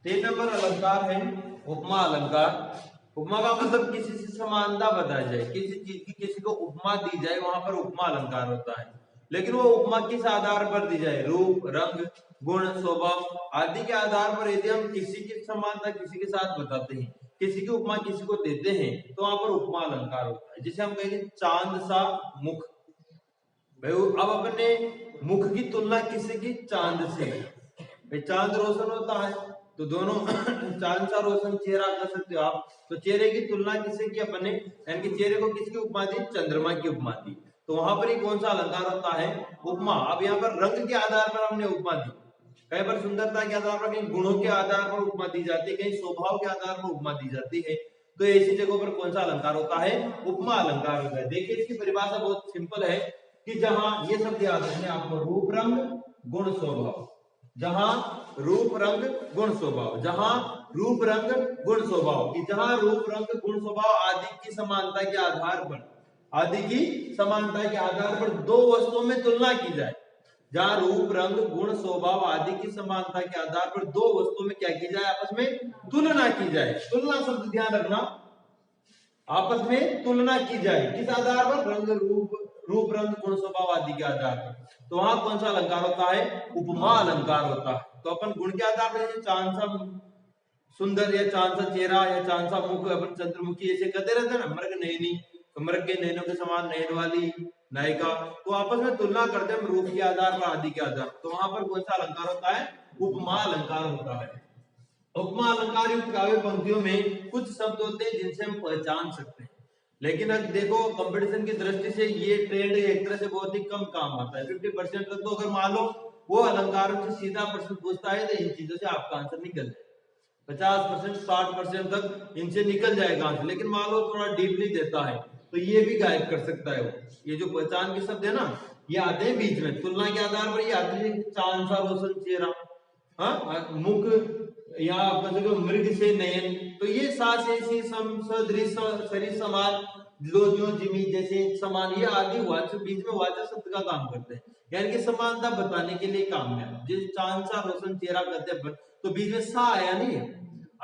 3 number अलंकार है उपमा अलंकार। उपमा का मतलब किसी से समानता बताई जाए, किसी चीज की किसी को उपमा दी जाए, वहां पर उपमा अलंकार होता है। लेकिन वो उपमा किस आधार पर दी जाए? रूप, रंग, गुण, स्वभाव आदि के आधार पर यदि हम किसी की समानता किसी के साथ बताते हैं, किसी की उपमा किसी को देते हैं, तो वहां पर उपमा अलंकार होता है। जैसे हम कहेंगे चांद सा मुख, भाई अब अपने मुख की तुलना किसी की? चांद से। भाई चांद रोशन होता है तो दोनों चांद सा रोशन चेहरा कर सकते हो आप, तो चेहरे की तुलना किससे की? अपने, यानी कि चेहरे को किसकी उपमा दी? चंद्रमा की उपमा दी। तो वहां पर ही कौन सा अलंकार होता है? उपमा। अब यहाँ पर रंग के आधार पर हमने उपमा दी, कहीं पर सुंदरता के आधार पर, कहीं गुणों के आधार पर उपमा दी जाती है, कहीं स्वभाव के आधार पर उपमा दी जाती है। तो ऐसी जगहों पर कौन सा अलंकार होता है? उपमा अलंकार होता है। देखिए इसकी परिभाषा बहुत सिंपल है कि जहां ये शब्द याद रखने आपको, रूप, रंग, गुण, स्वभाव। जहां रूप, रंग, गुण, स्वभाव, जहां रूप, रंग, गुण, स्वभाव की, जहां रूप, रंग, गुण, स्वभाव आदि की समानता के आधार पर, आदि की समानता के आधार पर दो वस्तुओं में तुलना की जाए, जहां रूप, रंग, गुण, स्वभाव आदि की समानता के आधार पर दो वस्तुओं में क्या की जाए? आपस में तुलना की जाए। तुलना शब्द ध्यान रखना, आपस में तुलना की जाए किस आधार पर? रंग, रूप, रंग, गुण, स्वभाव आदि के आधार पर। तो वहां कौन सा अलंकार होता है? उपमा अलंकार होता है। तो अपन गुण के आधार पर जैसे चांद सा सुंदर, या चांद सा चेहरा, या चांद सा मुख, अपन चंद्रमुखी ऐसे कहते रहते हैं ना, मृग नयनी, तो मृग के नैनों के समान नयन वाली नायिका, तो आपस में तुलना करते हैं रूप के आधार पर, आदि के आधार। तो वहां पर कौन सा अलंकार होता है? उपमा अलंकार होता है। उपमा अलंकार युक्त काव्य पंक्तियों में कुछ शब्द होते हैं जिनसे हम पहचान सकते हैं, लेकिन अब देखो कंपटीशन की दृष्टि से ये ट्रेंड एक तरह से बहुत ही कम काम आता है। 50% तक तो अगर मान लो वो अलंकारों से सीधा प्रश्न पूछता है तो इन चीजों से आपका आंसर निकल जाए, 50% 60% तक इनसे निकल जाएगा आंसर। लेकिन मान लो थोड़ा डीपली देता है तो ये भी गायब कर सकता है वो। ये जो पहचान के शब्द है ना, ये आते हैं बीच में, तुलना के आधार पर ये आते हैं। चांद सा रोशन चेहरा, हाँ, मुख, या मृग से नयन, तो ये सास ऐसी सदृश सरिस समान, लो जो जिमी जैसे समान, ये आदि वाचक बीच में वाचक शब्द का काम करते हैं, यानी कि समानता बताने के लिए काम में। जिस चांद सा रोशन चेहरा कहते हैं तो बीच में सा आया नहीं है,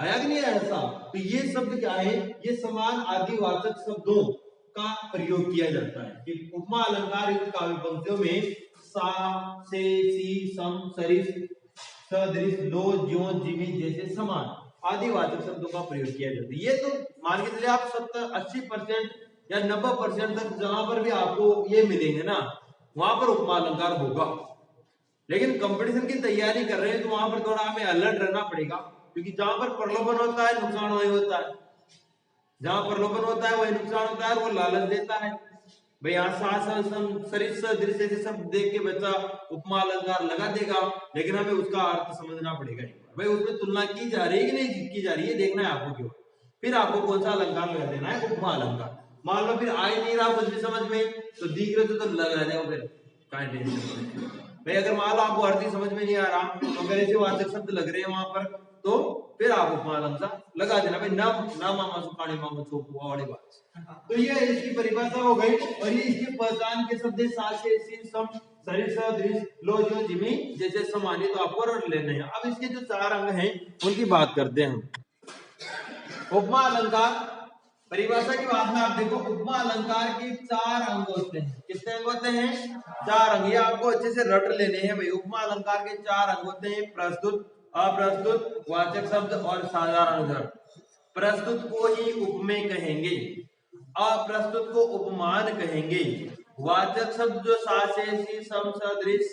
आया कि नहीं आया सा? तो ये शब्द क्या है? ये समान आदिवाचक शब्दों का प्रयोग किया जाता है कि उपमा अलंकार युक्त काव्य पंक्तियों में सा, से, सी, सम, सरिस, सदृश, लो, ज्यो, जिमी जैसे समान आदिवाचक शब्दों का प्रयोग किया जाता है। ये तो मान के चलिए आप 70-80% या 90% तक जहां पर भी आपको ये मिलेंगे ना, वहां पर उपमा अलंकार होगा। लेकिन कंपटीशन की तैयारी कर रहे हैं तो वहां पर थोड़ा हमें अलर्ट रहना पड़ेगा, क्योंकि जहां पर प्रलोभन होता है नुकसान वही होता है। जहां प्रलोभन होता है वही नुकसान होता है, वो लालच देता है। भाई दृश्य से सब देख के बच्चा उपमा अलंकार लगा देगा, लेकिन हमें उसका अर्थ समझना पड़ेगा एक बार। भाई उसमें तुलना की जा रही है कि नहीं की जा रही है, देखना है आपको क्यों। फिर आपको कौन सा अलंकार लगा देना है? उपमा अलंकार। मान लो फिर आ ही नहीं रहा कुछ भी समझ में, तो दिख रहे तो लगा देगा फिर, क्या टेंशन। भाई अगर मान लो आपको अर्थ समझ में नहीं आ रहा, तो अगर ऐसे वाचक शब्द लग रहे हैं वहां पर, तो फिर आप उपमा अलंकार लगा देना। भाई ना ना मामा सुखाने मामा छोपू वाली बात। तो ये इसकी परिभाषा हो गई, और ये इसकी पहचान के शब्द सासे सिन सम सरिस दृश लो जो जिमी जैसे समानी, तो आपको रट लेने हैं। अब इसके जो 4 अंग हैं उनकी बात करते हैं हम। उपमा अलंकार परिभाषा की बात में आप देखो, उपमा अलंकार के 4 अंग होते हैं। कितने अंग होते हैं? 4 अंग। ये आपको अच्छे से रट लेने हैं भाई। उपमा अलंकार के 4 अंग होते हैं: प्रस्तुत, अप्रस्तुत, वाचक शब्द और साधारण धर्म। प्रस्तुत को ही उपमेय कहेंगे, अप्रस्तुत को उपमान कहेंगे, वाचक शब्द जो सासे सी सम सदृश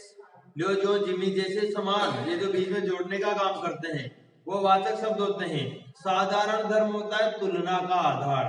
लो जो जिमी जैसे समान, ये जो बीच में जोड़ने का काम करते हैं, वो वाचक शब्द होते हैं। साधारण धर्म होता है तुलना का आधार।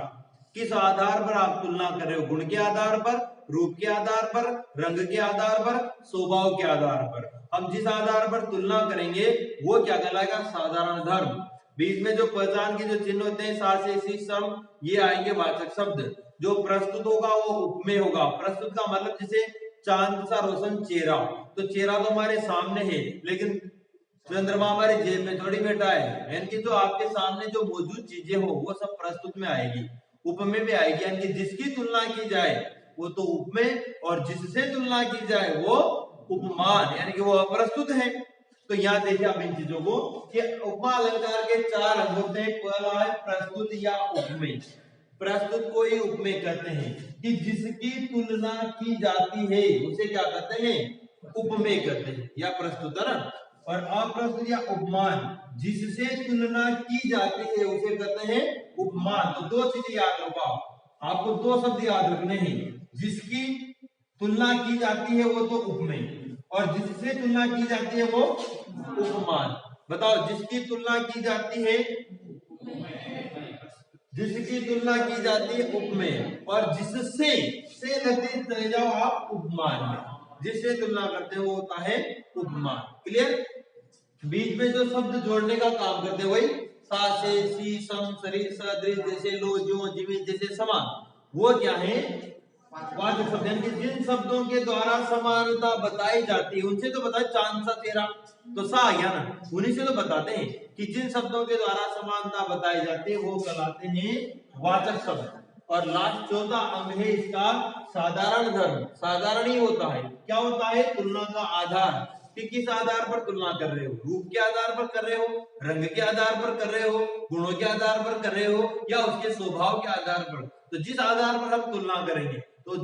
किस आधार पर आप तुलना कर रहे हो? गुण के आधार पर, रूप के आधार पर, रंग के आधार पर, स्वभाव के आधार पर। हम जिस आधार पर तुलना करेंगे वो क्या कहलाएगा? साधारण धर्म। बीच में जो पहचान के जो चिन्ह होते हैं सा से सी सम, ये आएंगे वाचक शब्द। जो प्रस्तुत होगा वो उपमेय होगा। प्रस्तुत का मतलब जैसे चांद सा रोशन चेहरा, तो चेहरा तो हमारे सामने है, लेकिन चंद्रमा हमारे जेब में थोड़ी बैठा है, यानी कि जो आपके सामने जो मौजूद चीजें हो वो सब प्रस्तुत में आएगी, उपमेय में आएगी। यानी कि जिसकी तुलना की जाए वो तो उपमेय, और जिससे तुलना की जाए वो उपमान, यानी कि वो अप्रस्तुत है। तो यहाँ देखिए आप इन चीजों को कि उपमा अलंकार के 4 अंग होते हैं। पहला है प्रस्तुत या उपमेय। प्रस्तुत को ही उपमेय कहते हैं कि जिसकी तुलना की जाती है उसे क्या कहते हैं, उपमेय कहते हैं या प्रस्तुत है ना। और अप्रस्तुत या उपमान, जिससे तुलना की जाती है उसे कहते हैं उपमान। तो दो चीजें याद रखो, आपको दो शब्द याद रखने हैं, जिसकी तुलना की जाती है वो तो उपमेय, और जिससे तुलना की जाती है वो उपमान। बताओ, जिसकी तुलना की जाती है, जिसकी तुलना की जाती है उपमेय, और जिससे से लगते चले जाओ आप उपमान में, जिससे तुलना करते हैं वो होता है उपमान। क्लियर? बीच में जो शब्द जोड़ने का काम करते हैं वही सा से सी सम सरी सदृश जैसे लो जो जिमी जैसे समान, वो क्या है, वाचक शब्द। यानी कि जिन शब्दों के द्वारा समानता बताई जाती है उनसे तो बताए चांद सा तेरा, तो सा आ गया ना, उन्हीं से तो बताते हैं कि जिन शब्दों के द्वारा समानता बताई जाती है वो कहलाते हैं वाचक शब्द। और लास्ट चौथा अंग है इसका साधारण धर्म। साधारण ही होता है, क्या होता है, तुलना का आधार, कि किस आधार पर तुलना कर रहे हो, रूप के आधार पर कर रहे हो, रंग के आधार पर कर रहे हो, गुणों के आधार पर कर रहे हो, या उसके स्वभाव के आधार पर। तो जिस आधार पर हम तुलना करेंगे तो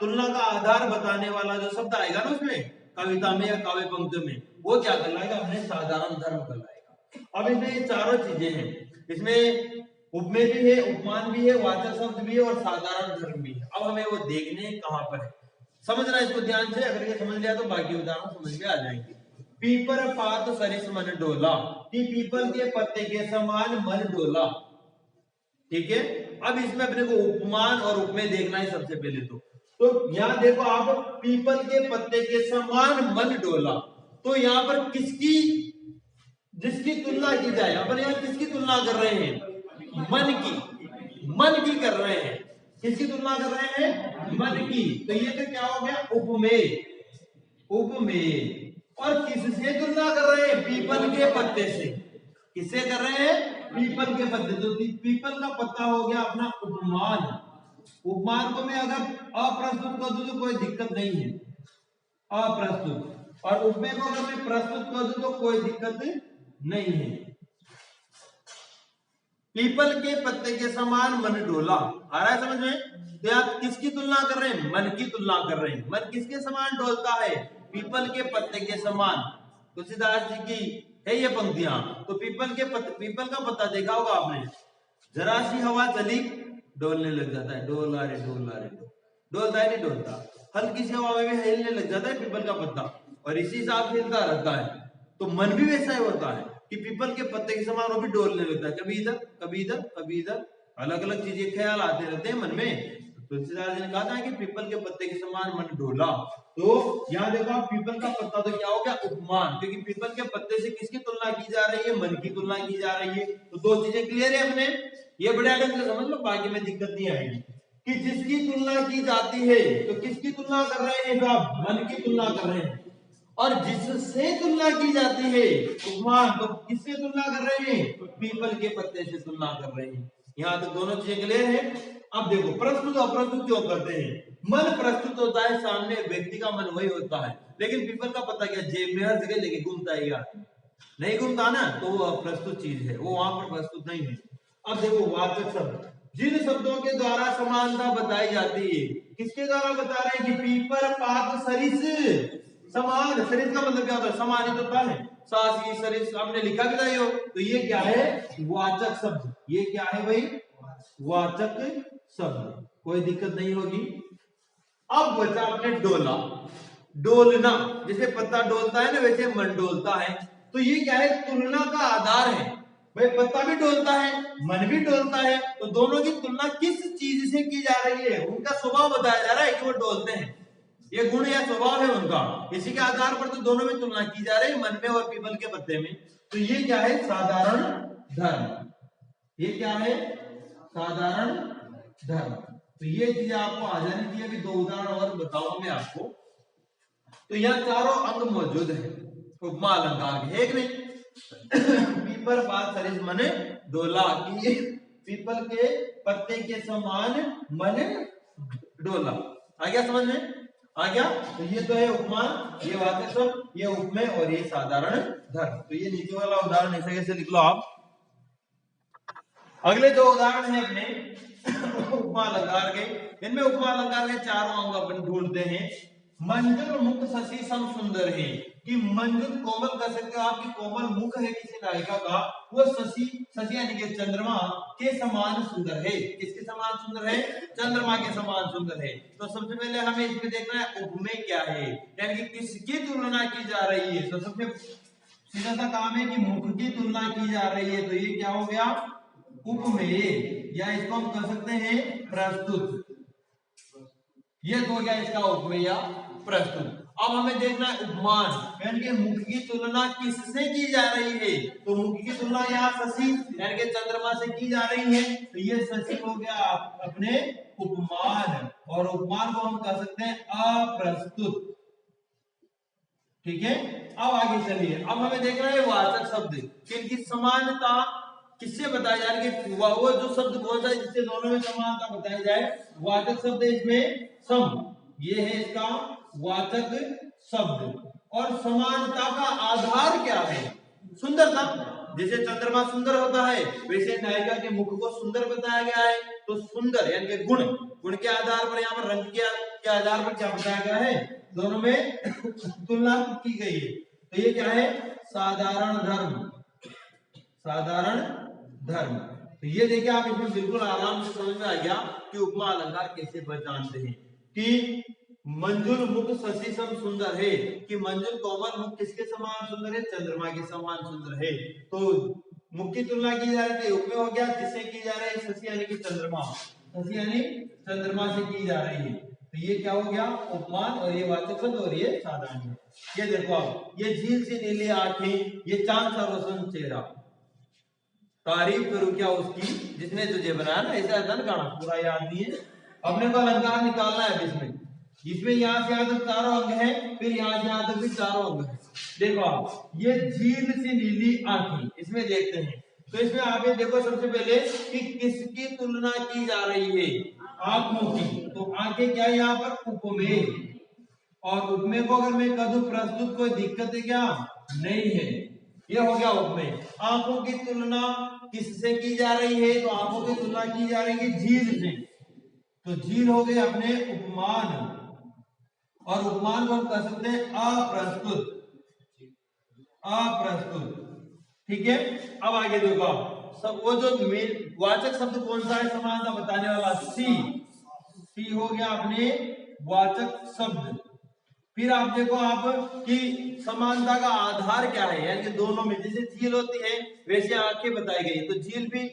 तुलना का आधार बताने वाला जो शब्द आएगा ना उसमें कविता में या काव्य पंक्ति में, वो क्या कहलाएगा, हमने साधारण धर्म कहलाएगा। अब इसमें ये चारों चीजें हैं, इसमें उपमेय भी है, उपमान भी है, वाचक शब्द भी है और साधारण धर्म भी है। अब हमें वो देखने कहां पर है, समझना इसको ध्यान से। अगर ये समझ लिया तो बाकी उदाहरण समझ में आ जाएंगे। पीपर पात सरिस मन डोला, कि पीपल के पत्ते के समान मन डोला। ठीक है, अब इसमें अपने को उपमान और उपमेय देखना है सबसे पहले तो यहां देखो आप, पीपल के पत्ते के समान मन डोला, तो यहां पर किसकी, जिसकी तुलना की जाए, अपन यहां किसकी तुलना कर रहे हैं, मन की, मन की कर रहे हैं। किसकी तुलना कर रहे हैं, मन की। तो ये तो क्या हो गया, उपमेय। उपमेय। और किससे तुलना कर रहे हैं, पीपल के पत्ते से। किससे कर रहे हैं, पीपल के पत्ते। तो पीपल का पत्ता हो गया अपना उपमान। उपमान को मैं अगर अप्रस्तुत कर दूं तो कोई दिक्कत नहीं है, अप्रस्तुत। और उपमेय को अगर मैं प्रस्तुत कर दूं तो कोई दिक्कत नहीं है। पीपल के पत्ते के समान मन डोला, आ रहा है समझ में? तो आप किसकी तुलना कर रहे हैं, मन की तुलना कर रहे हैं। मन किसके समान डोलता है, पीपल के पत्ते के समान। तुलसीदास जी की है ये पंक्तियां। तो पीपल के पत्ते, पीपल का पत्ता देखा होगा आपने, जरा सी हवा चली डोलने लग जाता है, डोला रे डोला रे डोलता है नहीं डोलता, हल्की सी हवा में भी हिलने लग जाता है पीपल का पत्ता, और इसी हिसाब से हिलता रहता है। तो मन भी वैसा ही होता है कि पीपल के पत्ते के समान वो भी डोलने लगता है, कभी इधर कभी इधर कभी इधर, अलग अलग चीजें ख्याल आते रहते हैं मन में। तुलसीदास जी ने कहा था कि पीपल के पत्ते के समान मन डोला। तो यहाँ देखो पीपल का पत्ता तो क्या हो गया, उपमान, क्योंकि पीपल के पत्ते से किसकी तुलना की जा रही है, मन की तुलना की जा रही है। तो दो चीजें क्लियर है अपने, ये बड़े ढंग से समझ लो, बाकी में दिक्कत नहीं आएगी। कि जिसकी तुलना की जाती है, तो किसकी तुलना कर रहे हैं साहब, मन की तुलना कर रहे हैं। और जिससे तुलना की जाती है उपमान, तो किससे तुलना कर रहे हैं, तो पीपल के पत्ते से तुलना कर रहे हैं। यहाँ तो दोनों चीजें क्लियर है। अब देखो प्रस्तुत अप्रस्तुत क्यों करते हैं। मन प्रस्तुत होता है, सामने व्यक्ति का मन वही होता है, लेकिन पीपल का पत्ता क्या जेब में हर जगह लेके घूमता है यार, नहीं घूमता ना, तो वो अप्रस्तुत चीज है, वो वहां पर प्रस्तुत नहीं है। अब देखो वाचक शब्द, जिन शब्दों के द्वारा समानता बताई जाती है, किसके द्वारा बता रहे हैं कि पीपर पात सरिस समान। सरिस का मतलब क्या होता है, समानित होता है, सासी सरिस हमने लिखा भी था यो। तो ये क्या है, वाचक शब्द। ये क्या है भाई, वाचक शब्द, कोई दिक्कत नहीं होगी। अब बचा अपने डोला, डोलना, जैसे पत्ता डोलता है ना वैसे मन डोलता है। तो ये क्या है, तुलना का आधार है भाई, पत्ता भी डोलता है मन भी डोलता है, तो दोनों की तुलना किस चीज से की जा रही है, उनका स्वभाव बताया जा रहा है कि वो डोलते हैं, ये गुण या स्वभाव है उनका, इसी के आधार पर तो दोनों में तुलना की जा रही है, मन में और पीपल के पत्ते में। तो ये क्या है, साधारण धर्म। ये क्या है, साधारण धर्म। तो ये चीजें आपको आ जानी चाहिए। अभी दो उदाहरण और बताऊंगा मैं आपको। तो यहाँ चारों अंग मौजूद है उपमा अलंकार के, एक नहीं पीपल पात सरिस मन डोला, की पीपल के पत्ते के समान मन डोला। आ गया समझ में? आ गया। तो ये तो है उपमान, ये वाचक शब्द, ये उपमेय और ये साधारण धर्म। तो ये नीचे वाला उदाहरण ऐसे कैसे लिख लो आप। अगले दो उदाहरण है अपने उपमा अलंकार के। इनमें उपमा अलंकार के चारों अंग अपन ढूंढते हैं। मंजुल मुख शशि सम सुंदर है, कि मंजुल कोमल कह सकते हो आपकी कोमल मुख है किसी नायिका का, वो शशि, शशि यानी कि चंद्रमा के समान सुंदर है। किसके समान सुंदर है? चंद्रमा के समान सुंदर है। तो सबसे पहले हमें इसमें देखना है उपमेय क्या है, यानी कि किसकी तुलना की जा रही है। तो सबसे सीधा सा काम है कि मुख की तुलना की जा रही है। तो ये क्या हो गया? उपमेय, या इसको हम कह सकते हैं प्रस्तुत। ये तो हो गया इसका उपमेय या प्रस्तुत। अब हमें देखना है उपमान, यानी कि मुख की तुलना किससे की जा रही है। तो मुख की तुलना यहाँ शशि यानी कि चंद्रमा से की जा रही है। तो ये शशि हो गया अपने उपमान, और उपमान को हम कह सकते हैं अप्रस्तुत। ठीक है, अब आगे चलिए। अब हमें देखना है वाचक शब्द कि इनकी समानता किससे बताई जा रही है। वो जो शब्द कौन सा है जिससे दोनों में समानता बताई जाए। वाचक शब्द है इसमें सम, ये है इसका वाचक शब्द। और समानता का आधार क्या है? सुंदरता। जैसे चंद्रमा सुंदर होता है वैसे नायिका के मुख को सुंदर बताया गया है। तो सुंदर यानी कि गुण, गुण के आधार पर, यहाँ पर रंग के आधार पर क्या बताया गया है? दोनों में तुलना की गई है। तो ये क्या है? साधारण धर्म, साधारण धर्म। तो ये देखिए आप इसमें बिल्कुल आराम से समझ में आ गया कि उपमा अलंकार कैसे पहचानते हैं। कि मंजुल मुख शशि सम सुंदर है, कि मंजुल कोमल मुख किसके समान सुंदर है? चंद्रमा के समान सुंदर है। तो मुख की तुलना की जा रही थी, उपमेय हो गया जिससे की जा रही है शशि यानी कि चंद्रमा, शशि यानी चंद्रमा से की जा रही है। तो ये क्या हो गया? उपमान, और ये वाचक शब्द और ये साधारण। ये देखो आप, ये झील सी नीली आंखें, ये चांद सा रोशन चेहरा, तारीफ करूं क्या उसकी जिसने तुझे बनाया ना। ऐसा है ना, गाना पूरा याद नहीं है। अपने को अलंकार निकालना है इसमें। इसमें यहाँ से यहाँ तक चारों अंग है, फिर यहाँ से यहाँ तक भी चारों अंग है। देखो आप, ये झील सी नीली आंखें, इसमें देखते हैं। तो इसमें आप ये देखो सबसे पहले कि किसकी तुलना की जा रही है? आंखों की। तो आंखें क्या है यहाँ पर? उपमेय। और उपमेय को अगर मैं कह दूं प्रस्तुत, कोई दिक्कत है क्या? नहीं है। ये हो गया उपमेय। आंखों की तुलना किससे की जा रही है? तो आंखों की तुलना की जा रही है झील से। तो झील हो गए अपने उपमान, और उपमान को हम कह सकते हैं अप्रस्तुत, अप्रस्तुत। ठीक है, अब आगे देखो सब, वो जो वाचक शब्द कौन सा है समानता बताने वाला? सी, सी हो गया अपने वाचक शब्द। फिर आप देखो आप कि समानता का आधार क्या है, यानी कि दोनों में जैसे झील होती है वैसे आंखें बताई गई। तो झील भी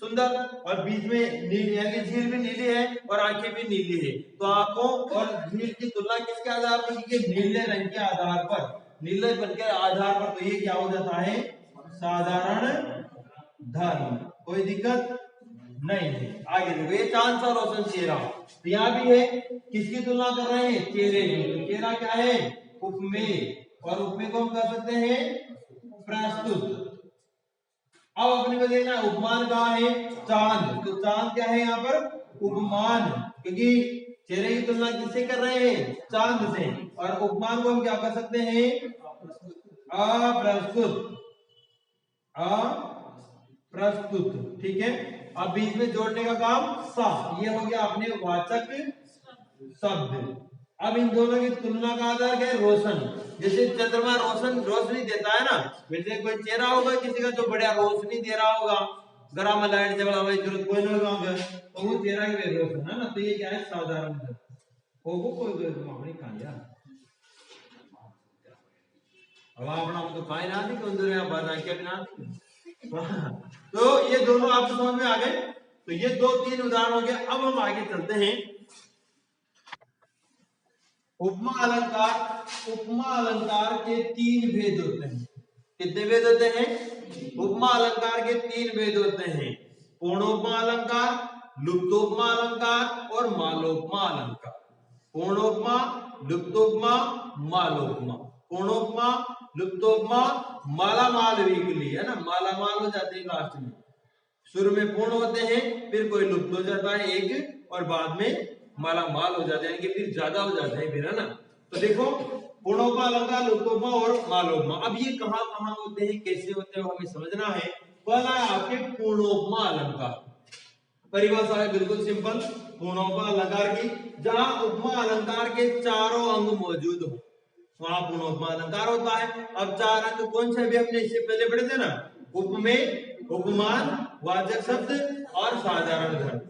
सुंदर और बीच में नीली, यानी कि झील भी नीली है और आंखें भी नीली है। तो आंखों और झील की तुलना किसके आधार पर की? नीले रंग के आधार पर, नीले रंग के आधार पर। तो ये क्या हो जाता है? साधारण धर्म। कोई दिक्कत नहीं है। आगे देखो, ये चांद सा रोशन चेहरा, तो यहाँ भी है किसकी तुलना कर रहे हैं? चेहरे की। तो चेहरा क्या है? उपमेय, और उपमेय को हम कर सकते हैं प्रस्तुत। अब अपने को देखना है उपमान कहाँ है? चांद। तो चांद क्या है यहाँ पर? उपमान, क्योंकि चेहरे की तुलना किससे कर रहे हैं? चांद से। और उपमान को हम क्या कर सकते हैं? अप्रस्तुत, अप्रस्तुत। ठीक है, अब बीच में जोड़ने का काम सा, ये हो गया अपने वाचक शब्द। अब इन दोनों की तुलना का आधार क्या है? रोशन। जैसे चंद्रमा रोशनी देता है ना, वैसे कोई चेहरा होगा किसी का जो बढ़िया रोशनी दे रहा होगा, घरा में लाइट जगड़ा हुआ जरूरत कोई नहीं होगा, तो वो चेहरा की रोशन है ना। तो ये क्या है? साधारण होगा। कोई अपनी कहा अब अपना तो खाए ना थी अंदर यहाँ बात क्या ना थी। तो ये दोनों आपको समझ में आ गए। तो ये दो तीन उदाहरण हो गए। अब हम आगे चलते हैं। उपमा अलंकार, उपमा अलंकार के तीन भेद होते हैं। कितने भेद होते हैं? उपमा अलंकार के तीन भेद होते हैं। पूर्णोपमा अलंकार, लुप्तोपमा अलंकार और मालोपमा अलंकार। पूर्णोपमा, लुप्तोपमा, मालोपमा। पूर्णोपमा, लुप्तोपमा, मालामाल वीकली है ना, मालामाल हो जाते हैं लास्ट में। शुरू में पूर्ण होते हैं, फिर कोई लुप्त हो जाता है एक, और बाद में मालामाल हो जाते हैं, यानी कि फिर ज्यादा हो जाते हैं फिर, है ना। तो देखो पूर्णोपमा अलंकार, लोकोपमा और मालोपमा। अब ये कहाँ कहाँ होते हैं, कैसे होते हैं, वो हमें समझना है। पहला है आपके पूर्णोपमा अलंकार। परिभाषा है बिल्कुल सिंपल पूर्णोपमा अलंकार की, जहां उपमा अलंकार के चारों अंग मौजूद हो वहां पूर्णोपमा अलंकार होता है। अब चार अंग कौन से, भी हमने इससे पहले पढ़े थे ना, उपमेय, उपमान, वाचक शब्द और साधारण धर्म।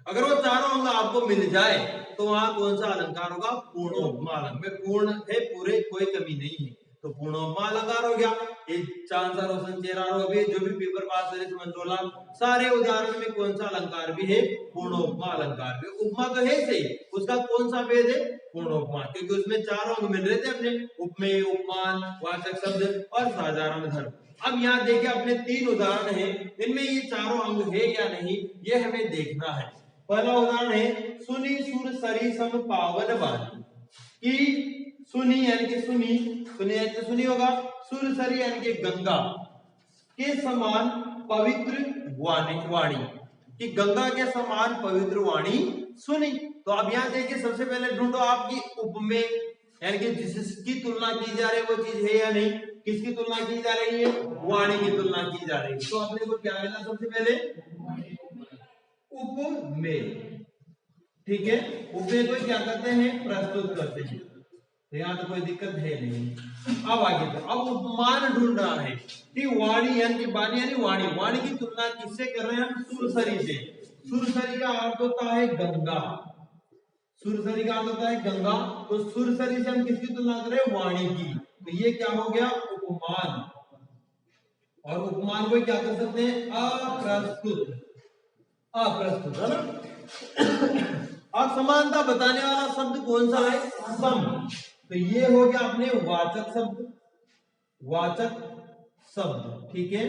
अगर वो चारों अंग आपको मिल जाए तो वहां कौन सा अलंकार होगा, पूर्णोपमा अलंकार में पूर्ण है, पूरे कोई कमी नहीं है, तो पूर्णोपमा अलंकार हो गया। ये चांद सा रोशन चेहरा रो भी, जो भी पेपर पास करे मंत्रोला, सारे उदाहरण में कौन सा अलंकार भी है, पूर्णोपमा अलंकार भी। उपमा तो है सही, उसका कौन सा भेद है, पूर्णोपमा, क्योंकि उसमें चारों अंग मिल रहे थे अपने, उपमेय, उपमान, वाचक शब्द और साधारण धर्म। अब यहाँ देखिए अपने तीन उदाहरण हैं, इनमें ये चारों अंग है या नहीं ये हमें देखना है। पहला उदाहरण है सुनी सुर सरी सम पावन वाणी, कि सुनी यानी कि सुनी, सुनी यानी कि सुनी होगा, सुर सरी यानी कि गंगा के समान पवित्र वाणी, कि गंगा के समान पवित्र वाणी सुनी। तो अब यहाँ देखिए सबसे पहले ढूंढो आपकी उपमेय, यानी कि जिसकी तुलना की जा रही है वो चीज है या नहीं, किसकी तुलना की जा रही है, वाणी की तुलना की जा रही है। तो अपने को क्या मिला, सबसे पहले उपमेय, ठीक है। उपमेय को क्या करते हैं, प्रस्तुत करते हैं, तो यहाँ तो कोई दिक्कत है नहीं। अब आगे तो अब उपमान ढूंढ रहा है कि वाणी यानी कि वाणी यानी वाणी, वाणी की तुलना किससे कर रहे हैं हम, सुरसरी से। सुरसरी का अर्थ होता है गंगा, सुरसरी का अर्थ होता है गंगा, तो सुरसरी से हम किसकी तुलना कर रहे हैं, वाणी की, तो ये क्या हो गया, उपमान। और उपमान को क्या कर सकते हैं, अप्रस्तुत, अप्रस्तुत, है ना। अब समानता बताने वाला शब्द कौन सा है, सम, तो ये हो गया अपने वाचक शब्द, वाचक शब्द, ठीक है।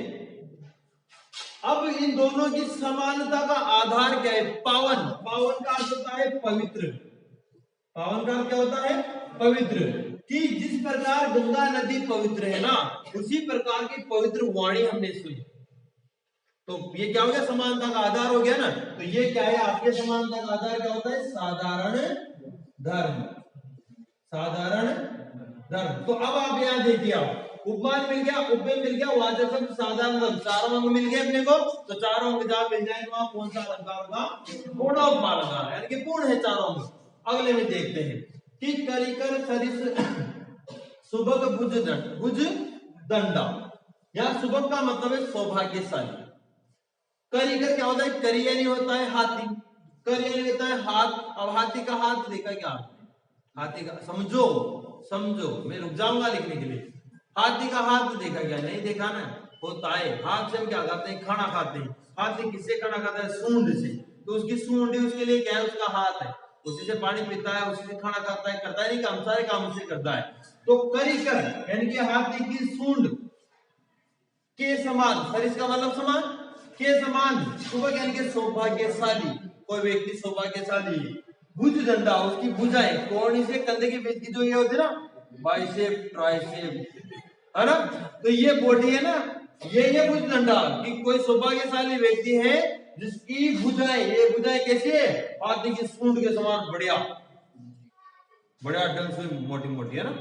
अब इन दोनों की समानता का आधार क्या है, पावन, पावन का अर्थ होता है पवित्र, पावन का क्या होता है, पवित्र, कि जिस प्रकार गंगा नदी पवित्र है ना, उसी प्रकार की पवित्र वाणी हमने सुनी, तो ये क्या हो गया, समानता का आधार हो गया ना। तो ये क्या है, आपके समानता का आधार क्या होता है, साधारण धर्म, साधारण धर्म। तो अब आप यहाँ देखिए, आप उपमान मिल गया, उपमेय मिल गया, वाचक शब्द, साधारण धर्म, चारों अंग मिल गए अपने को, तो चारों अंग जहां मिल जाए वहां कौन सा अलंकार होगा, पूर्णोपमा अलंकार, यानी कि पूर्ण है चारों अंग। अगले में देखते हैं कि करिकर सरिस सुबक भुज दंड, भुज दंडा, यहाँ सुबक का मतलब है सौभाग्यशाली। करिकर क्या होता है, करी यानी होता है हाथी, करी यानी होता है हाथ। अब हाथी का हाथ देखा क्या आपने, हाथी का, समझो समझो, मैं रुक जाऊंगा लिखने के लिए। हाथी का हाथ देखा क्या, नहीं देखा ना, होता है हाथ से हम क्या खाते हैं, खाना खाते हैं। हाथी किससे खाना खाता है, सूंड से, तो उसकी सूंड ही उसके लिए क्या है, उसका हाथ है, उसी से पानी पीता है, उसी से खाना खाता है, करता है नहीं काम, सारे काम उससे करता है। तो करिकर यानी कि हाथी की सूंड के समान, सरिस का मतलब समान, के समान, सुबह यानी कि सौभाग्यशाली, कोई व्यक्ति सौभाग्यशाली। भुज दंडा, उसकी भुजाएं, कोहनी से कंधे के बीच की जो ये होती है ना, बाइसेप ट्राइसेप, है ना, तो ये बॉडी है ना, ये भुज दंडा, कि कोई सौभाग्यशाली व्यक्ति है जिसकी भुजाएं, ये भुजाएं कैसी है, हाथी की सूंड के समान, बढ़िया बढ़िया ढंग से मोटी मोटी, है ना।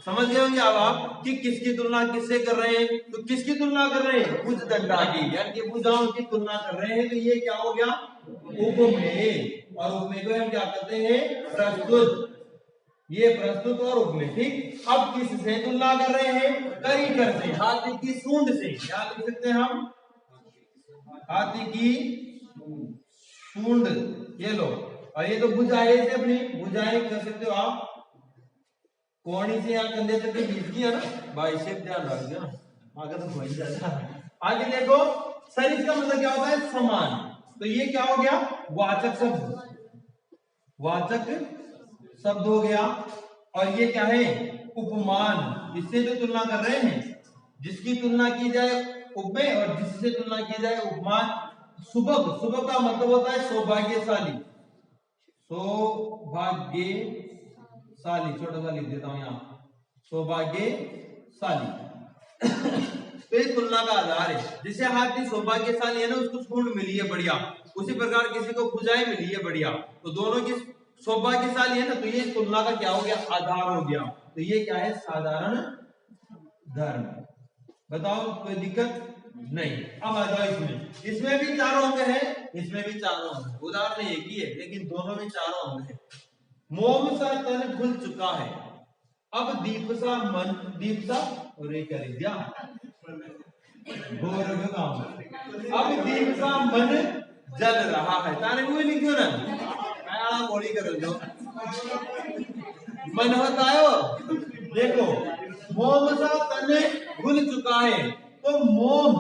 समझ गए होंगे अब आप कि किसकी तुलना किससे कर रहे हैं, तो किसकी तुलना कर रहे हैं, भुज दंडा की, यानी कि भुजाओं की तुलना कर रहे हैं, तो ये क्या हो गया, उपमेय। और उपमेय को हम क्या करते हैं, प्रस्तुत, ये प्रस्तुत और उपमेय, ठीक। अब किससे तुलना कर रहे हैं, करिकर से, हाथी की सूंड से, क्या लिख सकते हैं हम, हाथी की सूंड, ये लो, और ये तो भुजाएं से अपनी, भुजाएं कर सकते हो आप, कोहनी से यहाँ कंधे तक की बीच की है ना, बाइसेप, ध्यान रख दिया, आगे तो हो ही जाता है। आगे देखो, सरिस का मतलब क्या होता है, समान, तो ये क्या हो गया, वाचक शब्द, वाचक शब्द हो गया। और ये क्या है, उपमान, इससे जो तुलना कर रहे हैं, जिसकी तुलना की जाए उपमेय और जिससे तुलना की जाए उपमान। सुबक, सुबक का मतलब होता है सौभाग्यशाली, सौभाग्यशाली, छोटा सा लिख देता हूं यहाँ, सौभाग्यशाली। तो ये तुलना का आधार है, जिसे हाथी सौभाग्यशाली है ना, उसको सूंड मिली है बढ़िया, उसी प्रकार किसी को भुजाएं मिली है बढ़िया, तो दोनों की सौभाग्यशाली है ना, तो ये तुलना का क्या हो गया, आधार हो गया। तो ये क्या है, साधारण धर्म। बताओ कोई दिक्कत नहीं। अब आ जाओ इसमें, इसमें भी चारों अंग है, इसमें भी चारों अंग है, उदाहरण एक ही है लेकिन दोनों में चारों अंग है। मोम सा तन खुल चुका है, अब दीप सा मन, दीप सा और एक कर दिया अब दीप सा मन जल रहा है। तारे वो लिखो ना, मैं बोली करो जो मन होता है वो। देखो मोम सा तन भूल चुका है, तो मोम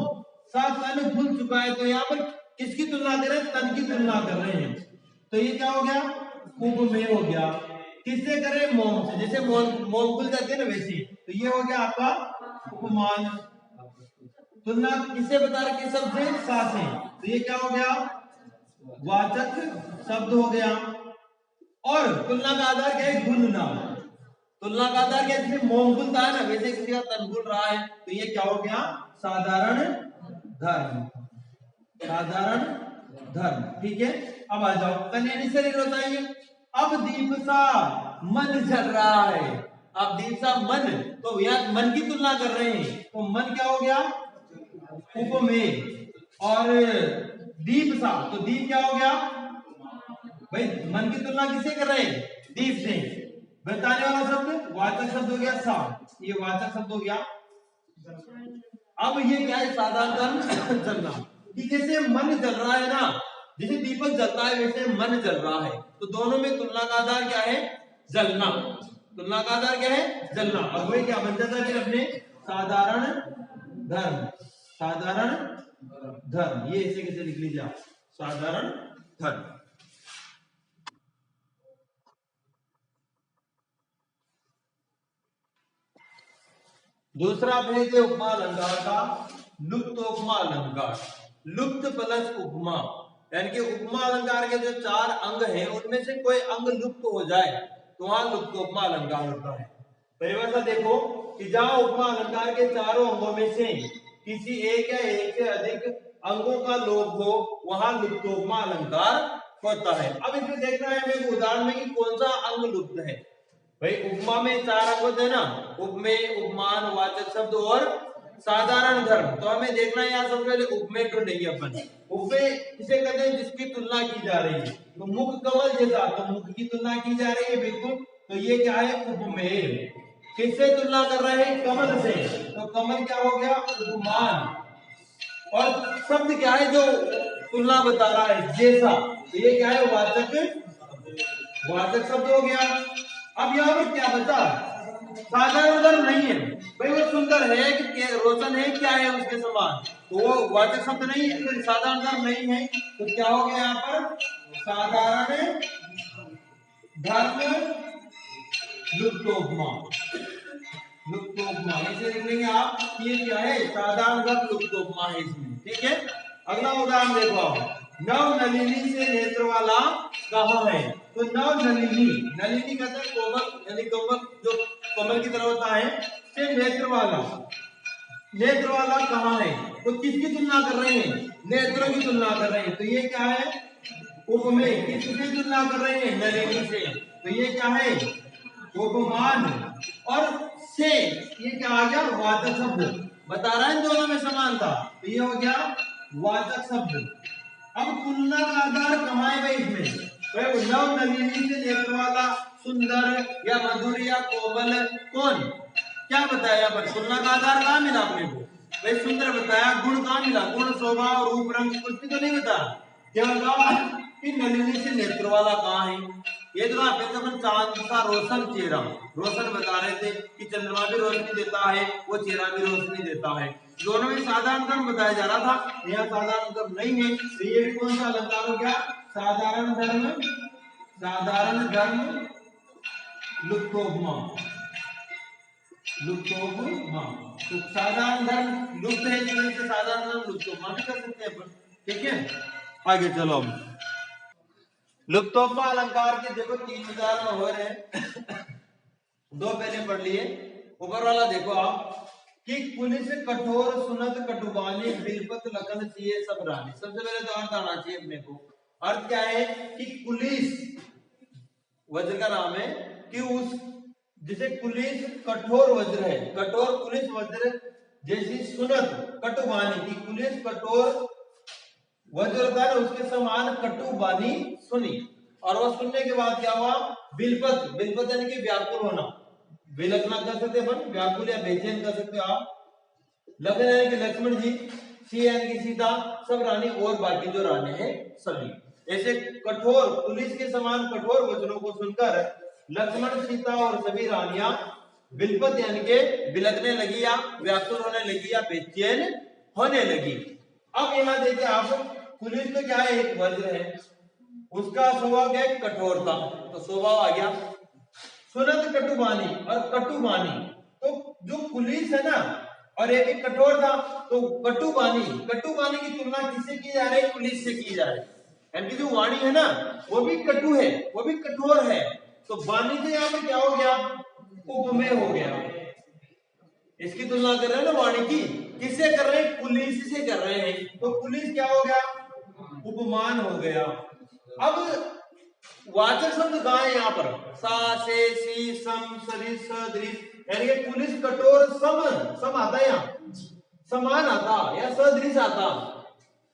सा तन भूल चुका है, तो यहाँ पर किसकी तुलना कर रहे हैं, तन की तुलना कर रहे हैं। तो ये क्या हो गया, उपमेय हो गया। किससे करें, मोम से, जैसे मोम भूल जाते हैं ना वैसे। तो ये हो गया आपका उपमान। तुलना किससे बता रहे, किस शब्द से, सा से। तो ये क्या हो गया, वाचक शब्द हो गया। और तुलना का आधार क्या है, गुणना। तुलना का आधार क्या है, जैसे मोम भूलता है ना वैसे किसी का तन भूल रहा है, तो ये क्या हो गया, साधारण धर्म। साधारण धर्म, ठीक है। अब आ जाओ, कन्या शरीर बताइए। अब दीप सा मन जल रहा है, अब दीप सा मन, तो यहाँ मन की तुलना कर रहे हैं, तो मन क्या हो गया, उपमेय। और दीप सा, तो दीप क्या हो गया भाई, मन की तुलना किससे कर रहे हैं, दीप से। बताने वाला शब्द वाचक शब्द हो गया सा, ये वाचक शब्द हो गया। अब ये क्या है, साधारण जलना, कि जैसे मन जल रहा है ना, जैसे दीपक जलता है वैसे मन जल रहा है, तो दोनों में तुलना का आधार क्या है, जलना। तुलना का आधार क्या है, जलना। और वही क्या बन जाता है फिर अपने, साधारण धर्म। साधारण धर्म, ये ऐसे कैसे लिख लीजिए आप, साधारण धर्म। दूसरा भेद है उपमा अलंकार का, लुप्त उपमा अलंकार। लुप्त प्लस उपमा, यानी कि उपमा अलंकार के जो चार अंग हैं उनमें से कोई अंग लुप्त हो जाए तो वहां लुप्त उपमा अलंकार होता है। परिभाषा देखो कि जहां उपमा अलंकार के चारों अंगों में से किसी एक या एक से अधिक अंगों का लोप हो, वहां लुप्त उपमा अलंकार होता है। अब इसमें देखना है हमें उदाहरण में कि कौन सा अंग लुप्त है। भाई उपमा में चार अंग होते हैं ना, उपमेय, उपमान, वाचक शब्द और साधारण धर्म। तो हमें देखना है यहाँ सबसे पहले उपमेय ढूंढेंगे अपन। उपमेय किसे कहते हैं, जिसकी तुलना की जा रही है। तो मुख कमल जैसा, तो मुख की तुलना की जा रही है बिल्कुल, तो ये क्या है, उपमेय। किससे तुलना कर रहे हैं, कमल से, तो कमल क्या हो गया, उपमान। और शब्द क्या है जो तुलना बता रहा है, जैसा, तो ये क्या है, वाचक, वाचक शब्द हो गया। अब यहाँ पर क्या बचा, साधारण धर्म नहीं है भाई, वो सुंदर है कि रोशन है, क्या है उसके समान, तो वो वाचक शब्द नहीं है, तो साधारण धर्म नहीं है, तो क्या हो गया यहाँ पर, साधारण धर्म लुप्तोपमा। लुप्तोपमा ऐसे लिख लेंगे आप, ये क्या है, साधारण धर्म लुप्तोपमा है इसमें, ठीक है। अगला उदाहरण देखो आप, नव नलिनी से नेत्र वाला कहाँ है। तो नव नलिनी, नलिनी कहते हैं कोमल, यानी कोमल, जो कोमल की तरह होता है, से नेत्र वाला, नेत्र वाला कहाँ है, तो किसकी तुलना कर रहे हैं, नेत्रों की तुलना कर रहे हैं, तो ये क्या है, उपमेय। किसकी तुलना कर रहे हैं, नलिनी से, तो ये क्या है, उपमान। और से, ये क्या आ गया, वाचक शब्द, बता रहा है दोनों में समानता, तो ये हो गया वाचक शब्द। अब तुलना का आधार कहाँ है भाई इसमें, भाई नव नलिनी से नेत्र वाला, सुंदर या मधुर या कोमल, कौन, क्या बताया यहाँ पर, तुलना का आधार कहाँ मिला अपने को, भाई सुंदर बताया, गुण कहाँ मिला, गुण, स्वभाव, रूप, रंग, कुछ भी तो नहीं बताया। क्या बताया कि नलिनी से नेत्र वाला कहाँ है, ये तो अपन चांद सा रोशन चेहरा, रोशन बता रहे थे कि चंद्रमा भी रोशनी देता है, वो चेहरा भी रोशनी देता है, दोनों में साधारण धर्म बताया जा रहा था, यहाँ साधारण धर्म नहीं है, तो ये भी कौन सा अलंकार हो गया, साधारण धर्म। साधारण धर्म लुप्तोपमा, लुप्तोपमा। तो साधारण धर्म लुप्त है, तो साधारण धर्म लुप्तोपमा भी कर सकते हैं अपन, ठीक है। आगे चलो, हम लुप्तोपमा अलंकार के देखो तीन उदाहरण हो रहे हैं। दो पहले पढ़ लिए, ऊपर वाला देखो आप, कि पुलिस कठोर सुनत कटुबानी, बिलपत लखन सिए सब रानी। सबसे पहले तो अर्थ आना चाहिए अपने को। अर्थ क्या है कि पुलिस वज्र का नाम है कि उस जैसे कुलिस कठोर वज्र है, कठोर कुलिस वज्र जैसी सुनत कटुबानी की कुलिस कठोर वज्र होता है उसके समान कटुबानी सुनी। और वह सुनने के बाद क्या हुआ, बिलपत, बिलपत यानी कि व्याकुल होना, विलखना कर सकते अपन, व्याकुल या बेचैन कर सकते हो आप। लखन यानी कि लक्ष्मण जी, सी यानी कि सीता, सब रानी और बाकी जो रानी है सभी। ऐसे कठोर पुलिस के समान कठोर वचनों को सुनकर लक्ष्मण, सीता और सभी रानियां बिलपत यानी के बिलखने लगी या व्याकुल होने लगी या बेचैन होने लगी। अब यहाँ देखिए आप, पुलिस तो क्या है, एक वज्र है, उसका स्वभाव क्या है, कठोरता, तो स्वभाव आ गया। सुनत कटुबानी और कटुबानी, तो जो पुलिस है ना और एक कठोर था, तो कटुबानी, कटुबानी की तुलना किससे की जा रही है, पुलिस से की जा रही है। यानी जो वाणी है ना वो भी कटु है, वो भी कठोर है, तो वाणी से यहाँ पे क्या हो गया, उपमेय हो गया। इसकी तुलना कर रहे हैं ना वाणी की, किससे कर रहे हैं, पुलिस से कर रहे हैं, तो पुलिस क्या हो गया, उपमान हो गया। अब वाचक शब्द कहाँ है यहाँ पर, सा से सी सम सरिस सदृश, यानी कि पुलिस कठोर सम, सम आता है यहाँ, समान आता या सदृश आता,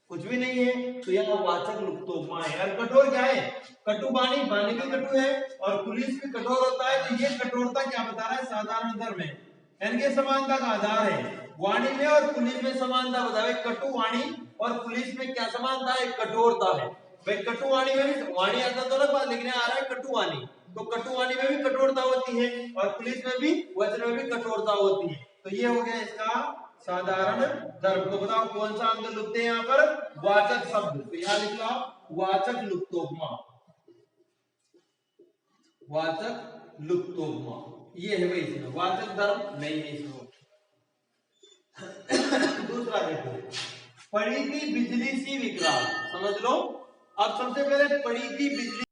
कुछ भी नहीं है, तो यह वाचक लुप्तोपमा है। और कठोर क्या है, कटुबानी, बानी भी कटु है और पुलिस भी कठोर होता है, तो ये कठोरता क्या बता रहा है, साधारण धर्म है, यानी कि समानता का आधार है। वाणी में और पुलिस में समानता बतावे, कटु वाणी और पुलिस में क्या समानता है, कठोरता है। भाई कटु वाणी में भी, वाणी आता तो अलग बात, लिखने आ रहा है कटु वाणी, तो कटु वाणी में भी कठोरता होती है और पुलिस में भी, वज्र में भी कठोरता होती है। तो ये हो गया इसका साधारण धर्म। तो बताओ कौन सा अंग लुप्त है यहाँ पर, वाचक शब्द, तो यहाँ लिख लो आप वाचक लुप्तोपमा, वाचक लुप्तोपमा, ये है भाई इसमें, वाचक धर्म नहीं है इसमें। दूसरा देखो, पड़ी थी बिजली सी विकराल, समझ लो। अब सबसे पहले पड़ी थी बिजली